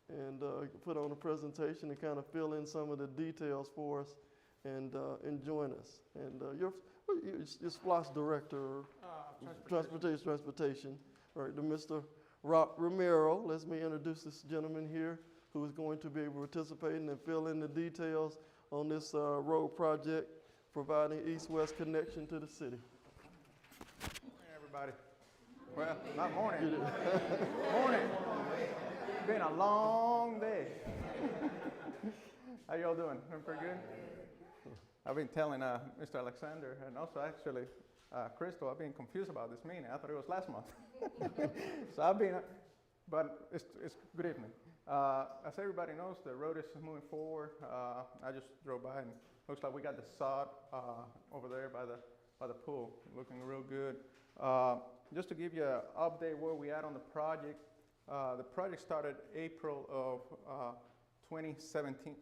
and put on a presentation and kind of fill in some of the details for us and join us. And you're SPLOST Director, Transportation, right, to Mr. Romero. Let me introduce this gentleman here who is going to be able to participate and fill in the details on this road project, providing east-west connection to the city. Hey, everybody. Well, not morning. Morning. It's been a long day. How y'all doing? Doing pretty good? I've been telling Mr. Alexander and also actually Crystal, I've been confused about this meeting. I thought it was last month. So I've been, but it's good evening. As everybody knows, the road is moving forward. I just drove by and looks like we got the sod over there by the pool, looking real good. Just to give you an update where we at on the project. The project started April of 2017.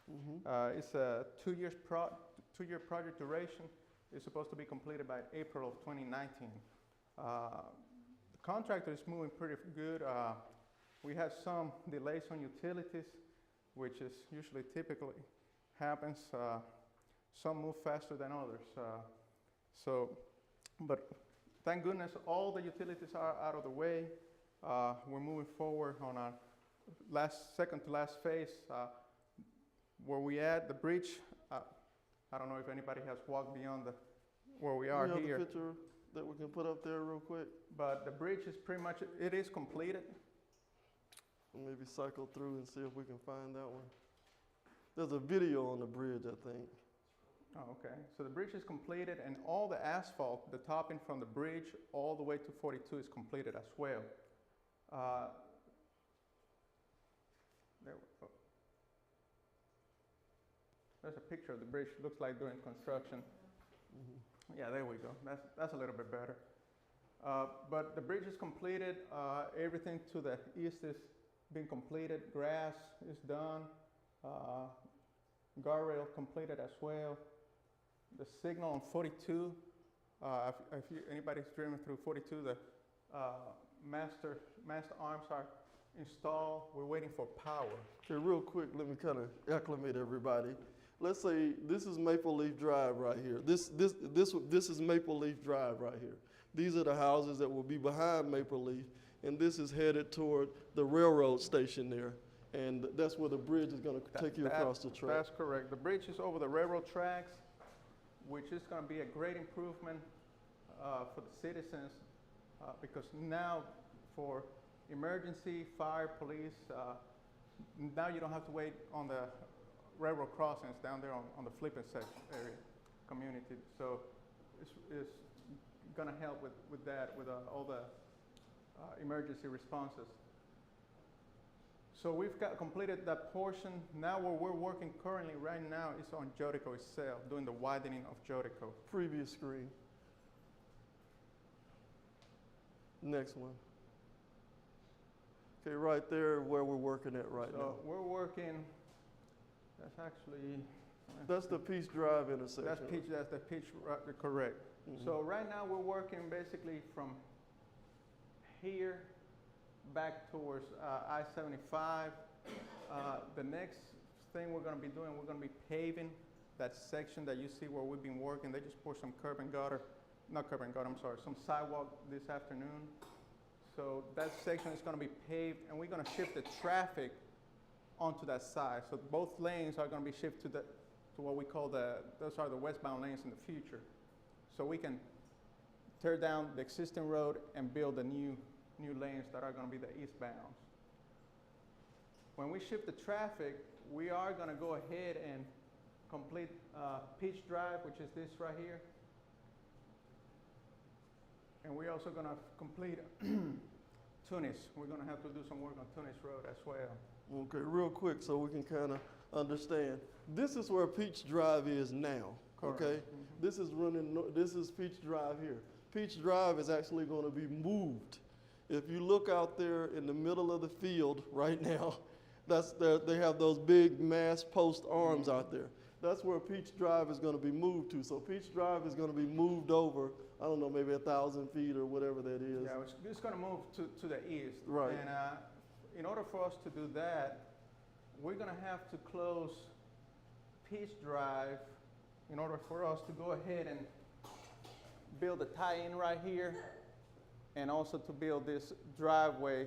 Mm-hmm. It's a two-year project duration. It's supposed to be completed by April of 2019. The contractor is moving pretty good. We had some delays on utilities, which is usually typically happens. Some move faster than others. But thank goodness all the utilities are out of the way. We're moving forward on our second to last phase. Where we at, the bridge, I don't know if anybody has walked beyond where we are here. You have the picture that we can put up there real quick? But the bridge is pretty much, it is completed. We'll maybe cycle through and see if we can find that one. There's a video on the bridge, I think. Oh, okay. So the bridge is completed and all the asphalt, the topping from the bridge all the way to 42 is completed as well. There we go. There's a picture of the bridge. Looks like during construction. Mm-hmm. Yeah, there we go. That's a little bit better. But the bridge is completed. Everything to the east is being completed. Grass is done. Guardrail completed as well. The signal on 42. If anybody's driven through 42, the master arms are installed. We're waiting for power. Okay, real quick, let me kind of acclimate everybody. Let's say this is Maple Leaf Drive right here. This is Maple Leaf Drive right here. These are the houses that will be behind Maple Leaf, and this is headed toward the railroad station there. And that's where the bridge is going to take you across the track. That's correct. The bridge is over the railroad tracks, which is going to be a great improvement for the citizens because now for emergency, fire, police, now you don't have to wait on the railroad crossings down there on the flipping section area community. So it's going to help with that, with all the emergency responses. So we've completed that portion. Now where we're working currently right now is on Jodeco itself, doing the widening of Jodeco. Previous screen. Next one. Okay, right there where we're working at right now. So we're working, that's actually... That's the Peach Drive intersection. That's the Peach, correct. Mm-hmm. So right now we're working basically from here back towards I-75. The next thing we're going to be doing, we're going to be paving that section that you see where we've been working. They just poured some curb and gutter, not curb and gutter, I'm sorry, some sidewalk this afternoon. So that section is going to be paved, and we're going to shift the traffic onto that side. So both lanes are going to be shifted to what we call those are the westbound lanes in the future. So we can tear down the existing road and build the new lanes that are going to be the eastbounds. When we shift the traffic, we are going to go ahead and complete Peach Drive, which is this right here. And we're also going to complete Tunis. We're going to have to do some work on Tunis Road as well. Okay, real quick so we can kind of understand. This is where Peach Drive is now. Correct. Okay? Mm-hmm. This is Peach Drive here. Peach Drive is actually going to be moved. If you look out there in the middle of the field right now, they have those big mast post arms out there. That's where Peach Drive is going to be moved to. So Peach Drive is going to be moved over, I don't know, maybe 1,000 feet or whatever that is. Yeah, it's going to move to the east. Right. And in order for us to do that, we're gonna have to close Peach Drive in order for us to go ahead and build a tie-in right here, and also to build this driveway,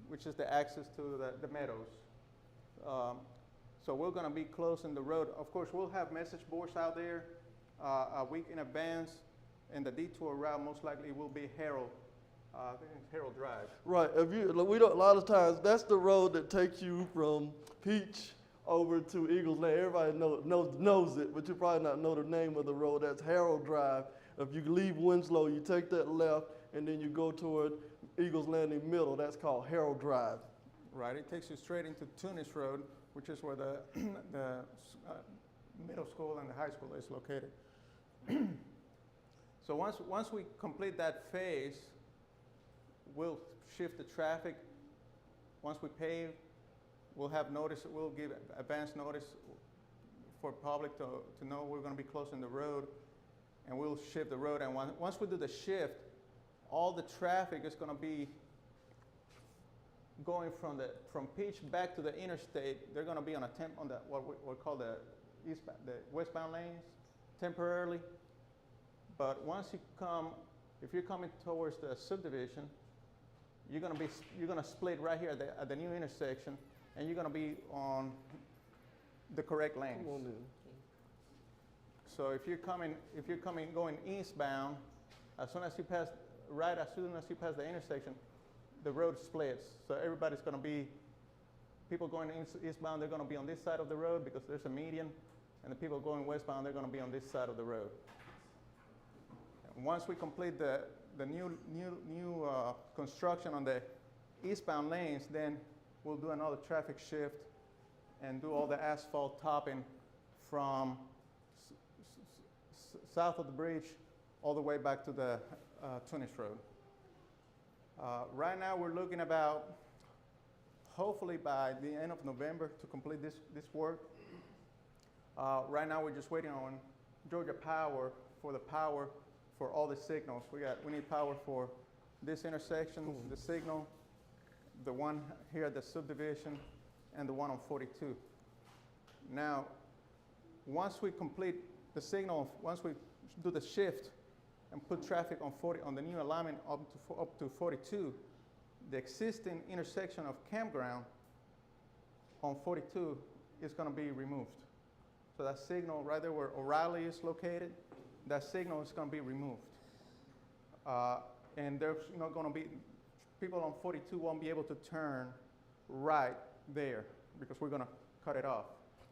which is the access to the meadows. So we're gonna be closing the road. Of course, we'll have message boards out there a week in advance, and the detour route most likely will be Harold. I think it's Harold Drive. Right. If you, we don't, a lot of times that's the road that takes you from Peach over to Eagles Land. Everybody knows it, but you probably not know the name of the road. That's Harold Drive. If you leave Winslow, you take that left, and then you go toward Eagles Landing Middle. That's called Harold Drive. Right. It takes you straight into Tunis Road, which is where the middle school and the high school is located. So once we complete that phase, we'll shift the traffic. Once we pave, we'll have notice, we'll give advance notice for public to know we're gonna be closing the road, and we'll shift the road. And once we do the shift, all the traffic is gonna be going from Peach back to the interstate. They're gonna be on what we call the westbound lanes temporarily. But once you come, if you're coming towards the subdivision, you're gonna split right here at the new intersection, and you're gonna be on the correct lanes. So if you're going eastbound, as soon as you pass the intersection, the road splits. So everybody's gonna be, people going eastbound, they're gonna be on this side of the road because there's a median, and the people going westbound, they're gonna be on this side of the road. And once we complete the new construction on the eastbound lanes, then we'll do another traffic shift and do all the asphalt topping from south of the bridge all the way back to the Tunis Road. Right now we're looking about, hopefully by the end of November, to complete this work. Right now we're just waiting on Georgia Power for the power for all the signals. We need power for this intersection, the signal, the one here at the subdivision, and the one on 42. Now, once we complete the signal, once we do the shift and put traffic on the new alignment up to 42, the existing intersection of Campground on 42 is going to be removed. So that signal right there where O'Reilly is located, that signal is going to be removed. And there's not going to be, people on 42 won't be able to turn right there because we're going to cut it off.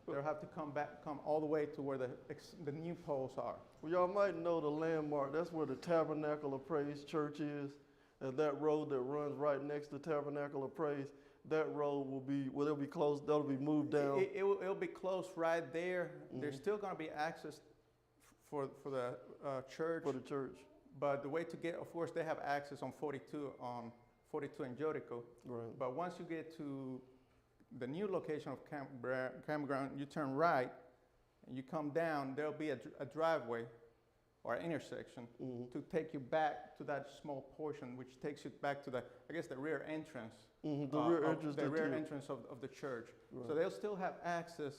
They'll have to come all the way to where the new poles are. Well, y'all might know the landmark. That's where the Tabernacle of Praise Church is. And that road that runs right next to Tabernacle of Praise, that road it'll be closed, that'll be moved down. It'll be closed right there. Mm-hmm. There's still going to be access for the church. For the church. But the way to get, of course, they have access on 42 in Jodeco. Right. But once you get to the new location of campground, you turn right, and you come down, there'll be a driveway or intersection to take you back to that small portion, which takes you back to the rear entrance. The rear entrance of the church. Right. So they'll still have access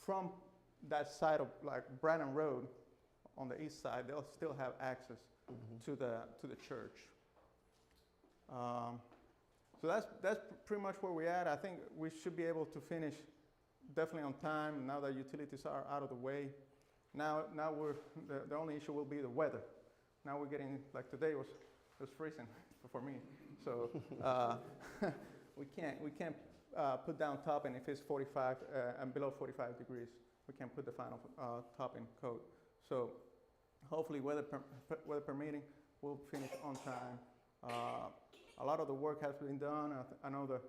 from that side of like Brannan Road on the east side. They'll still have access to the church. So that's pretty much where we're at. I think we should be able to finish definitely on time now that utilities are out of the way. Now the only issue will be the weather. Now we're getting, like today was freezing for me. So we can't put down topping if it's 45 and below 45 degrees. We can't put the final topping coat. So hopefully weather permitting, we'll finish on time. A lot of the work has been done. I know that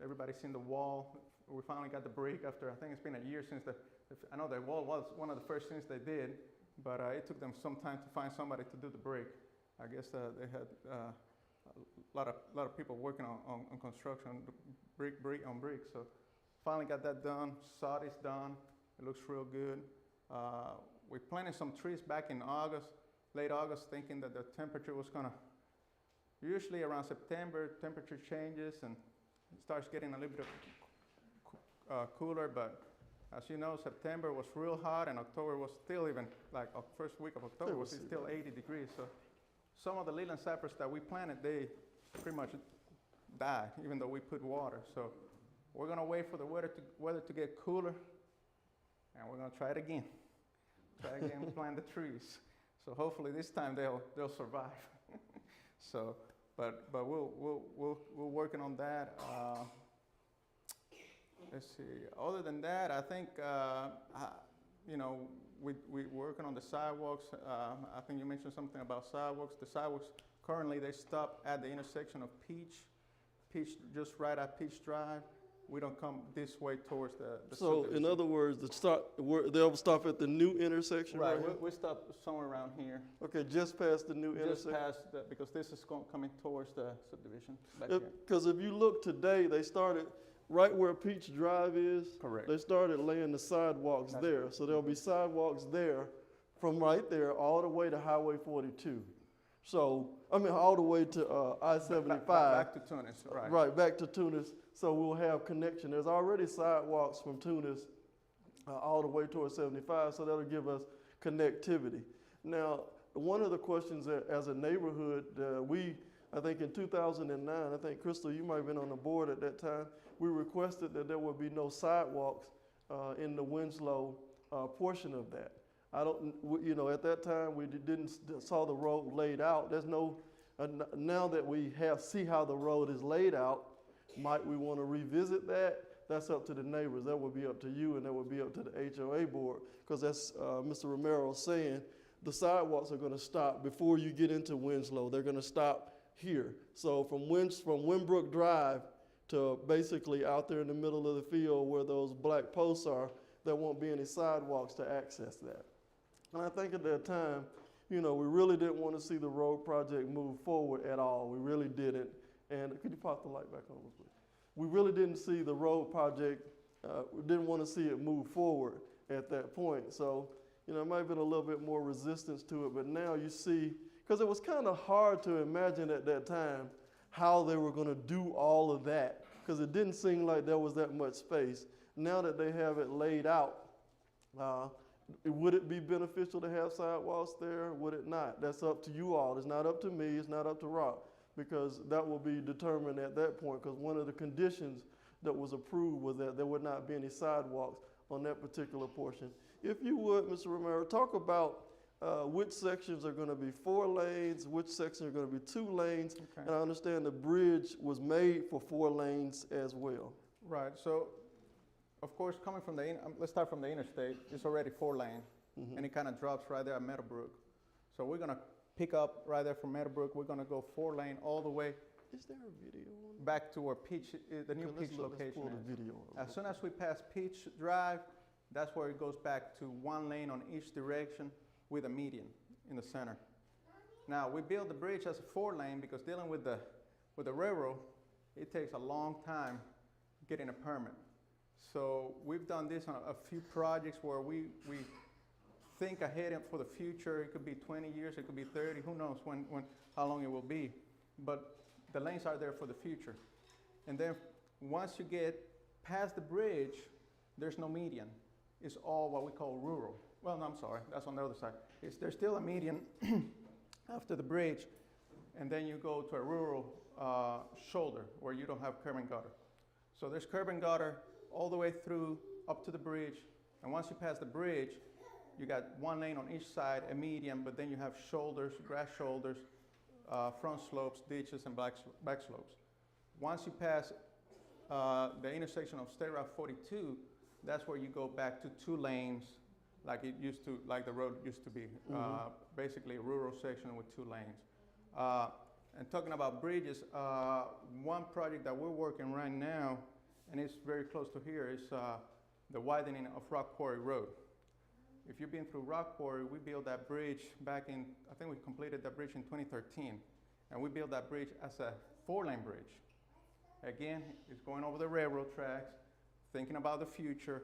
everybody's seen the wall. We finally got the brick after, I think it's been a year since I know the wall was one of the first things they did, but it took them some time to find somebody to do the brick. I guess they had a lot of people working on construction, brick on brick. So finally got that done. Sod is done. It looks real good. We planted some trees back in August, late August, thinking that the temperature was gonna, usually around September, temperature changes, and starts getting a little bit cooler, but as you know, September was real hot, and October was still even, like first week of October was still 80 degrees. So some of the Leland cypress that we planted, they pretty much died, even though we put water. So we're gonna wait for the weather to get cooler, and we're gonna try it again. Plant the trees. So hopefully this time they'll survive. So, but we're working on that. Let's see. Other than that, I think we're working on the sidewalks. I think you mentioned something about sidewalks. The sidewalks currently they stop at the intersection of Peach, just right at Peach Drive. We don't come this way towards the So in other words, they'll stop at the new intersection, right? Right. We stop somewhere around here. Okay, just past the new intersection. Just past because this is coming towards the subdivision back here. Because if you look today, they started right where Peach Drive is. Correct. They started laying the sidewalks there. So there'll be sidewalks there from right there all the way to Highway 42. So, I mean, all the way to I-75. Back to Tunis, right. Right, back to Tunis. So we'll have connection. There's already sidewalks from Tunis all the way towards 75, so that'll give us connectivity. Now, one of the questions that, as a neighborhood, I think in 2009, I think, Crystal, you might have been on the board at that time, we requested that there would be no sidewalks in the Winslow portion of that. At that time, we didn't saw the road laid out. There's no, now that we see how the road is laid out, might we want to revisit that? That's up to the neighbors. That would be up to you, and that would be up to the HOA board, because that's Mr. Romero saying the sidewalks are going to stop before you get into Winslow. They're going to stop here. So from Winbrook Drive to basically out there in the middle of the field where those black posts are, there won't be any sidewalks to access that. And I think at that time, we really didn't want to see the road project move forward at all. We really didn't. And could you pop the light back on, please? We really didn't see the road project, we didn't want to see it move forward at that point. So, there might have been a little bit more resistance to it, but now you see, because it was kind of hard to imagine at that time how they were going to do all of that, because it didn't seem like there was that much space. Now that they have it laid out, would it be beneficial to have sidewalks there? Would it not? That's up to you all. It's not up to me. It's not up to Rock, because that will be determined at that point, because one of the conditions that was approved was that there would not be any sidewalks on that particular portion. If you would, Mr. Romero, talk about which sections are going to be 4 lanes, which sections are going to be 2 lanes, Okay. and I understand the bridge was made for 4 lanes as well. Right. So, of course, coming from let's start from the interstate. It's already 4-lane, and it kind of drops right there at Meadowbrook. So we're gonna pick up right there from Meadowbrook. We're gonna go 4-lane all the way. Is there a video on back to where Peach, the new Peach location let's pull is. the video up. As soon as we pass Peach Drive, that's where it goes back to 1 lane on each direction with a median in the center. Now, we built the bridge as a 4-lane because dealing with the railroad, it takes a long time getting a permit. So we've done this on a few projects where we think ahead for the future. It could be 20 years, it could be 30, who knows how long it will be. But the lanes are there for the future. And then once you get past the bridge, there's no median. It's all what we call rural. Well, no, I'm sorry, that's on the other side. There's still a median after the bridge, and then you go to a rural shoulder where you don't have curb and gutter. So there's curb and gutter all the way through up to the bridge, and once you pass the bridge, you got 1 lane on each side, a median, but then you have shoulders, grass shoulders, front slopes, ditches, and back slopes. Once you pass the intersection of State Route 42, that's where you go back to 2 lanes, like the road used to be. Basically a rural section with 2 lanes. And talking about bridges, one project that we're working right now, and it's very close to here, is the widening of Rock Quarry Road. If you've been through Rock Quarry, we built that bridge back in, I think we completed that bridge in 2013. And we built that bridge as a 4-lane bridge. Again, it's going over the railroad tracks, thinking about the future.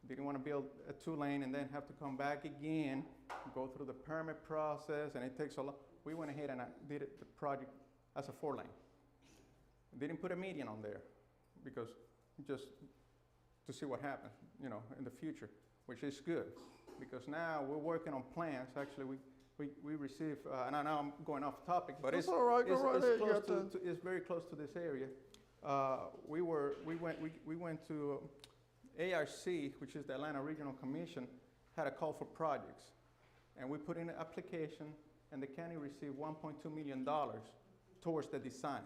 Didn't want to build a 2-lane and then have to come back again, go through the permit process, and it takes a lot. We went ahead and did the project as a 4-lane. Didn't put a median on there, because just to see what happens, you know, in the future, which is good. Because now we're working on plans. Actually, we receive, and I know I'm going off topic, but That's all right. Go right ahead. You got time. it's very close to this area. We went to ARC, which is the Atlanta Regional Commission, had a call for projects, and we put in an application, and the county received $1.2 million towards the design.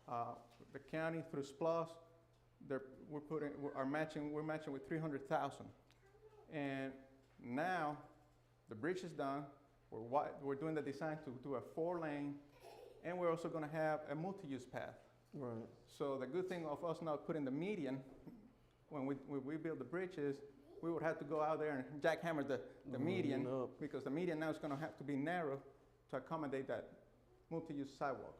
The county through SPLOS, we're matching with $300,000, and now the bridge is done. We're doing the design to do a 4-lane, and we're also going to have a multi-use path. Right. So the good thing of us not putting the median when we build the bridge is we would have to go out there and jackhammer the median because the median now is going to have to be narrow to accommodate that multi-use sidewalk.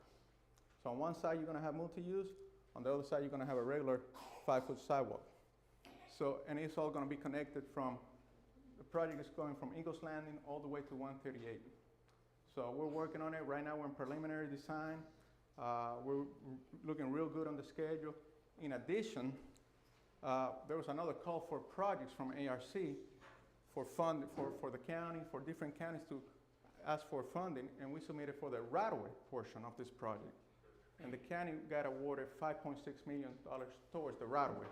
So on one side you're going to have multi-use, on the other side you're going to have a regular 5-foot sidewalk. So, and it's all going to be connected from, the project is going from Eagles Landing all the way to 138. So we're working on it. Right now we're in preliminary design. We're looking real good on the schedule. In addition, there was another call for projects from ARC for fund for the county, for different counties to ask for funding, and we submitted for the right-of-way portion of this project. And the county got awarded $5.6 million towards the right-of-way,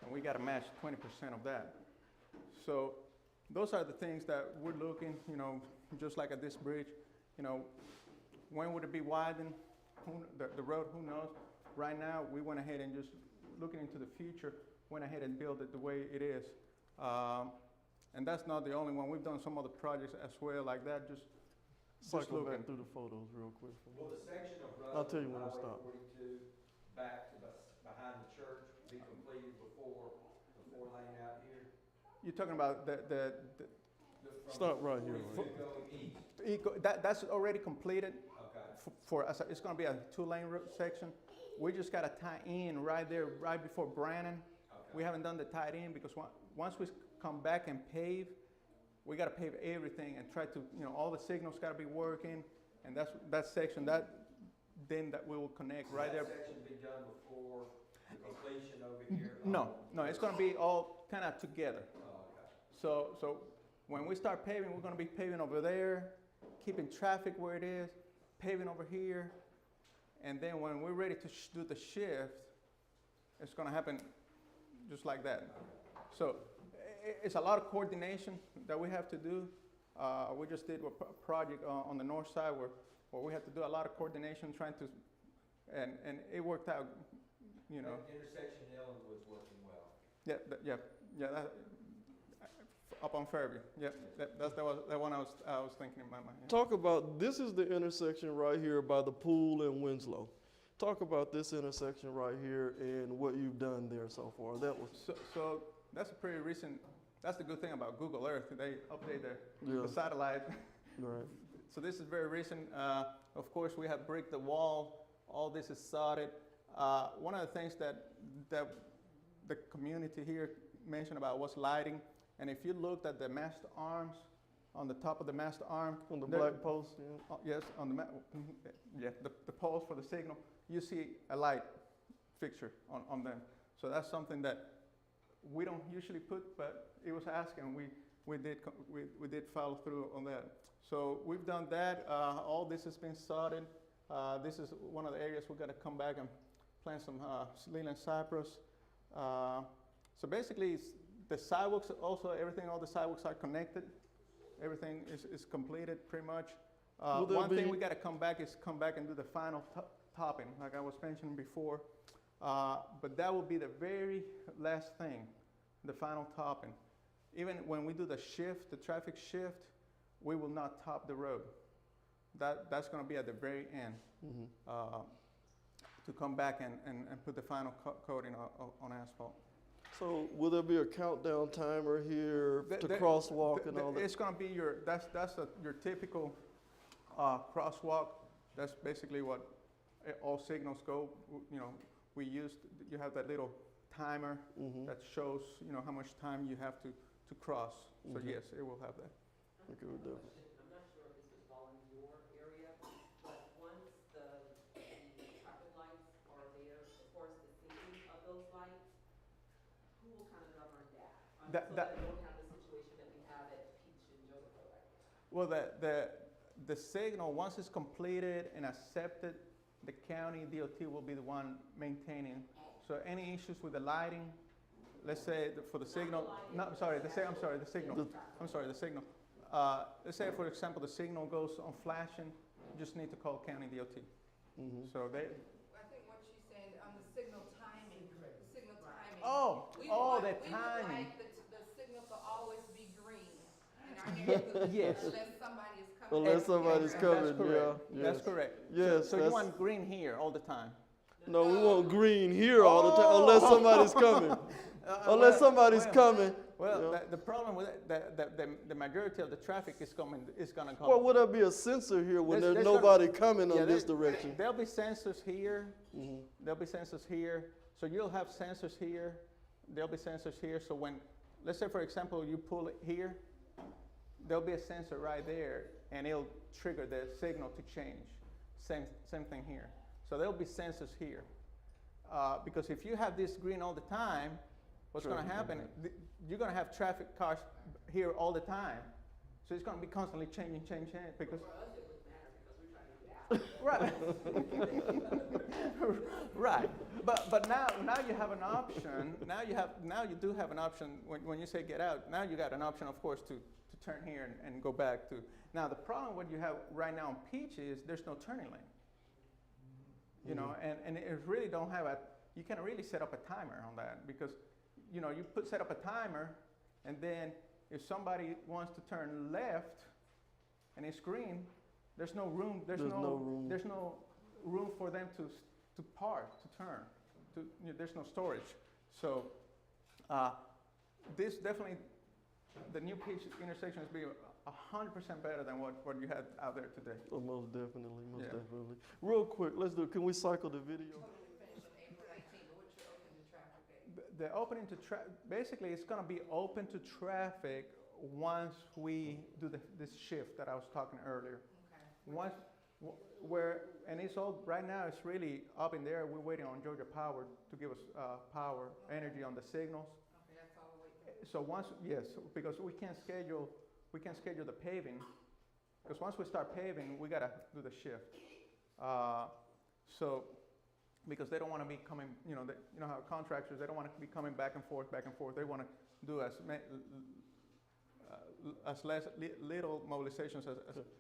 and we got to match 20% of that. So those are the things that we're looking, you know, just like at this bridge, you know, when would it be widened? The road, who knows? Right now, we went ahead and just looking into the future, went ahead and built it the way it is. And that's not the only one. We've done some other projects as well like that, just Cycle looking. back through the photos real quick. Will the section of road I'll tell you when to Highway stop. 42 back to behind the church be completed before the 4-lane out here? You're talking about Stop right here. Going east. that's already completed. Okay. It's going to be a 2-lane section. We just got to tie in right there, right before Brannan. Okay. We haven't done the tied in because once we come back and pave, we got to pave everything and try to, you know, all the signals got to be working, and that's that section that we will connect right there. That section be done before the completion over here? No, it's going to be all kind of together. Oh, okay. So when we start paving, we're going to be paving over there, keeping traffic where it is, paving over here, and then when we're ready to do the shift, it's going to happen just like that. So it's a lot of coordination that we have to do. We just did a project on the north side where we had to do a lot of coordination trying to, and it worked out, you know. That intersection in Ellenwood's working well. Yeah, up on Fairview. Yeah, that's the one I was thinking in my mind. Yeah. Talk about, this is the intersection right here by the pool in Winslow. Talk about this intersection right here and what you've done there so far. That was So that's a pretty recent. That's the good thing about Google Earth. They update the satellite. right. So this is very recent. Of course, we have bricked the wall. All this is sodded. One of the things that the community here mentioned about was lighting. And if you looked at the mast arms, on the top of the mast arm, On the black post, yeah. yes, on the poles for the signal, you see a light fixture on them. So that's something that we don't usually put, but it was asked, and we did follow through on that. So we've done that. All this has been sodded. This is one of the areas we're going to come back and plant some Leland cypress. So basically, it's the sidewalks also, all the sidewalks are connected. Everything is completed pretty much. One thing we got to come back and do the final topping, like I was mentioning before. But that will be the very last thing, the final topping. Even when we do the shift, the traffic shift, we will not top the road. That's going to be at the very end, to come back and put the final coating on asphalt. So will there be a countdown timer here to crosswalk and all that? It's going to be your typical crosswalk. That's basically what all signals go. You know, you have that little timer that shows, you know, how much time you have to cross. So yes, it will have that. Okay, we're done. I'm not sure if this would fall in your area, but once the traffic lights are there, as far as the seating of who will kind of govern that? That- So that- that we don't have the situation that we have at Peach and Jodeco right now. Well, the signal, once it's completed and accepted, the county DOT will be the one maintaining. So any issues with the lighting, let's say for the signal, no, I'm sorry, the signal. I'm sorry, the signal. Let's say, for example, the signal goes on flashing, you just need to call county DOT. Mhm. So they, I think what she's saying, the signal timing, the signal timing. oh, We oh, would the like- timing. We would like the signal to always be green in our neighborhood. Yes. Unless somebody is coming. Unless somebody's That's coming, correct. yeah, That's yes. correct. Yes, So you that's- want green here all the time? No, we want green here all the time, unless Oh. somebody's coming. Unless Well, somebody's well, coming. Well, Yeah. the problem with the majority of the traffic is gonna come. Well, would there be a sensor here when There's there's gonna- nobody coming Yeah, on this direction? There'll be sensors here. Mhm. There'll be sensors here. So you'll have sensors here. There'll be sensors here. So when, let's say for example, you pull it here, there'll be a sensor right there, and it'll trigger the signal to change. Same thing here. So there'll be sensors here. Because if you have this green all the time, what's going to Traffic happen? You're going to have traffic cars here all the time. So it's going to be constantly changing because. For us, it wouldn't matter because we're trying to get out. Right. Right. But now you have an option. Now you do have an option when you say get out. Now you got an option, of course, to turn here and go back to. Now the problem what you have right now on Peach is there's no turning lane. You know, and it really don't have you can't really set up a timer on that because, you know, you set up a timer, and then if somebody wants to turn left and it's green, there's no room. There's no room for them to park, to turn. There's no storage. So this definitely, the new Peach intersection is being 100% better than what you had out there today. Oh, most definitely, most Yeah. definitely. Real quick, can we cycle the video? Totally finished on April 19th, but what's your open to traffic date? The opening to basically it's going to be open to traffic once we do this shift that I was talking earlier. Okay. And it's all right now. It's really up in there. We're waiting on Georgia Power to give us power, energy on the signals. Okay, that's all the way through. So because we can't schedule the paving, because once we start paving, we gotta do the shift. So because they don't want to be coming, you know how contractors, they don't want to be coming back and forth. They want to do little mobilizations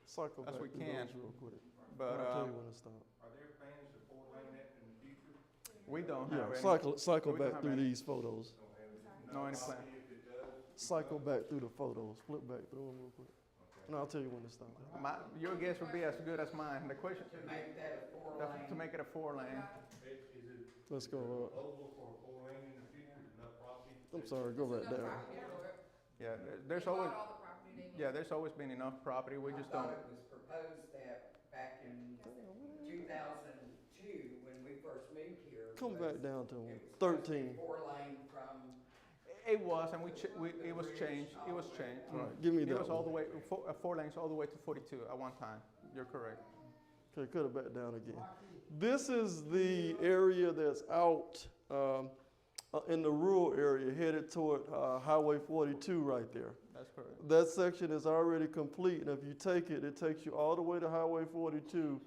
Cycle as back we through can. those real quick. But I'll tell you when to stop. Are there plans to four-lane it in the future? we don't Yeah, have any. cycle we don't back have through any. these photos. No, any plan. Cycle back through the photos. Flip back through them real quick. And I'll tell you when to stop. Your guess would be as good as mine. The question To make that a to make it a 4-lane. Let's go. Proposal for a four-lane in the future, enough property? I'm sorry, go back down. Yeah, there's always there's always been enough property. We just don't. I thought it was proposed that back in 2002, when we first moved here. Come back down to It was supposed to be 13. 4-lane from, It was, and it was changed. It was changed. Right, give me It that was all the one. way 4 lanes all the way to 42 at one time. You're correct. Okay, cut it back down again. This is the area that's out in the rural area, headed toward Highway 42 right there. That's correct. That section is already complete, and if you take it, it takes you all the way to Highway 42,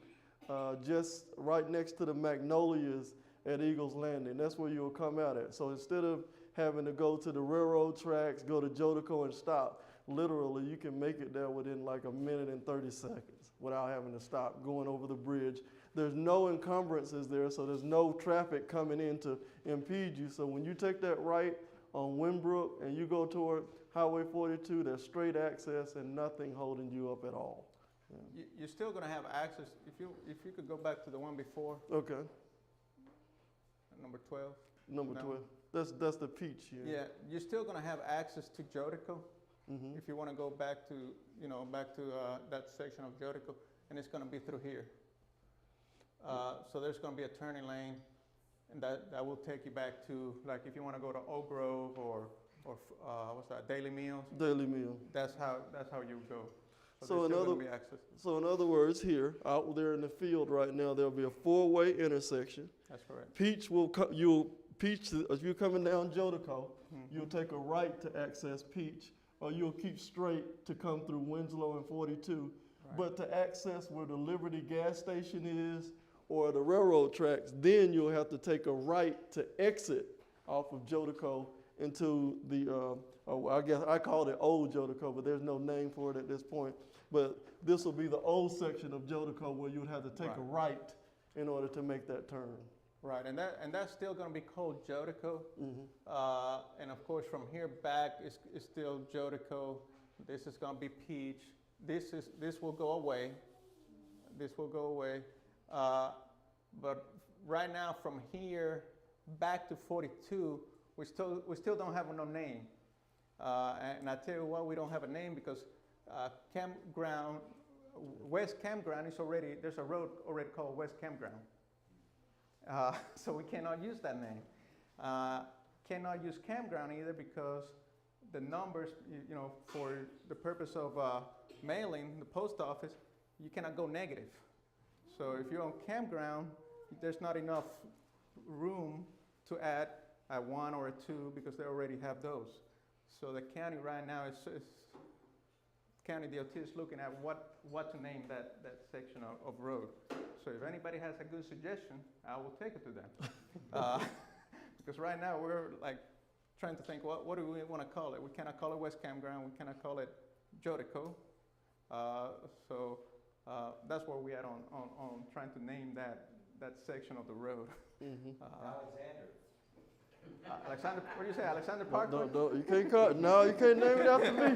just right next to the Magnolias at Eagles Landing. That's where you'll come out at. So instead of having to go to the railroad tracks, go to Jodeco and stop, literally you can make it there within like a minute and 30 seconds without having to stop, going over the bridge. There's no encumbrances there, so there's no traffic coming in to impede you. So when you take that right on Winbrook and you go toward Highway 42, there's straight access and nothing holding you up at all. Yeah. You're still going to have access. If you could go back to the one before, Okay, number 12. number No. 12. That's the peach here. Yeah, you're still going to have access to Jodeco Mm-hmm. if you want to go back to that section of Jodeco, and it's going to be through here. So there's going to be a turning lane, and that will take you back to, like, if you want to go to Oak Grove or what's that, Daily Meals. Daily Meal. That's how you go. So there's still going to be access. So in other words, here, out there in the field right now, there'll be a 4-way intersection. That's correct. Peach you'll Peach, if you're coming down Jodeco, you'll take a right to access Peach, or you'll keep straight to come through Winslow and 42. Right. But to access where the Liberty gas station is, or the railroad tracks, then you'll have to take a right to exit off of Jodeco into the, I guess I call it old Jodeco, but there's no name for it at this point. But this will be the old section of Jodeco where you'd have to take a right in order to make that turn. Right, and that's still going to be called Jodeco. And of course, from here back is still Jodeco. This is going to be Peach. This will go away. This will go away. But right now, from here back to 42, we still don't have no name. And I tell you why we don't have a name, because campground, West Campground is already, there's a road already called West Campground. So we cannot use that name. Cannot use campground either, because the numbers, you know, for the purpose of mailing the post office, you cannot go negative. So if you're on campground, there's not enough room to add a 1 or a 2, because they already have those. So the county right now is county DOT is looking at what to name that section of road. So if anybody has a good suggestion, I will take it to them. Because right now we're like trying to think, what do we want to call it? We cannot call it West Campground. We cannot call it Jodeco. So that's where we are on trying to name that section of the road. Alexander. Alexander, what do you say, Alexander Parkway? No, you can't call it. No, you can't name it after me.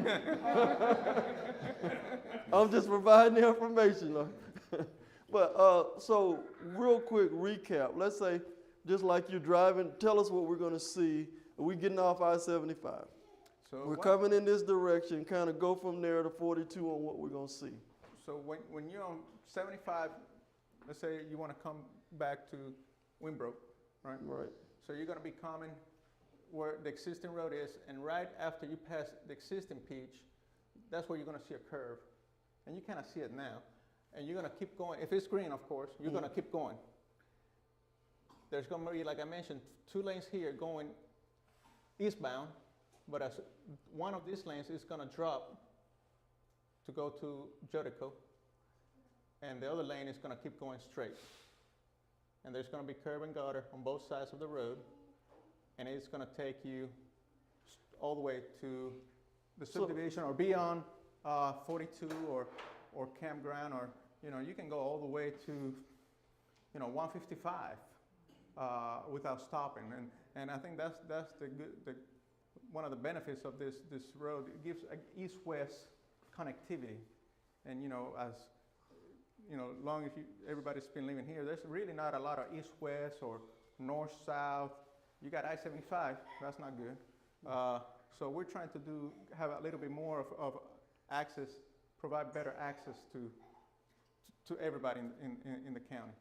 I'm just providing the information. But so real quick recap. Let's say, just like you're driving, tell us what we're going to see. We're getting off I-75. So we're coming in this direction, kind of go from there to 42 on what we're going to see. So when you're on 75, let's say you want to come back to Wimbrook, right? Right. So you're going to be coming where the existing road is, and right after you pass the existing Peach, that's where you're going to see a curve. And you kind of see it now. And you're going to keep going. If it's green, of course, you're going to keep going. There's going to be, like I mentioned, 2 lanes here going eastbound, but as one of these lanes is going to drop to go to Jodeco, and the other lane is going to keep going straight. And there's going to be curb and gutter on both sides of the road, and it's going to take you all the way to the subdivision or beyond 42 or campground, or you can go all the way to 155 without stopping. And I think that's the one of the benefits of this road. It gives east-west connectivity, and as long as everybody's been living here, there's really not a lot of east-west or north-south. You got I-75, that's not good. So we're trying to have a little bit more of access, provide better access to everybody in the county.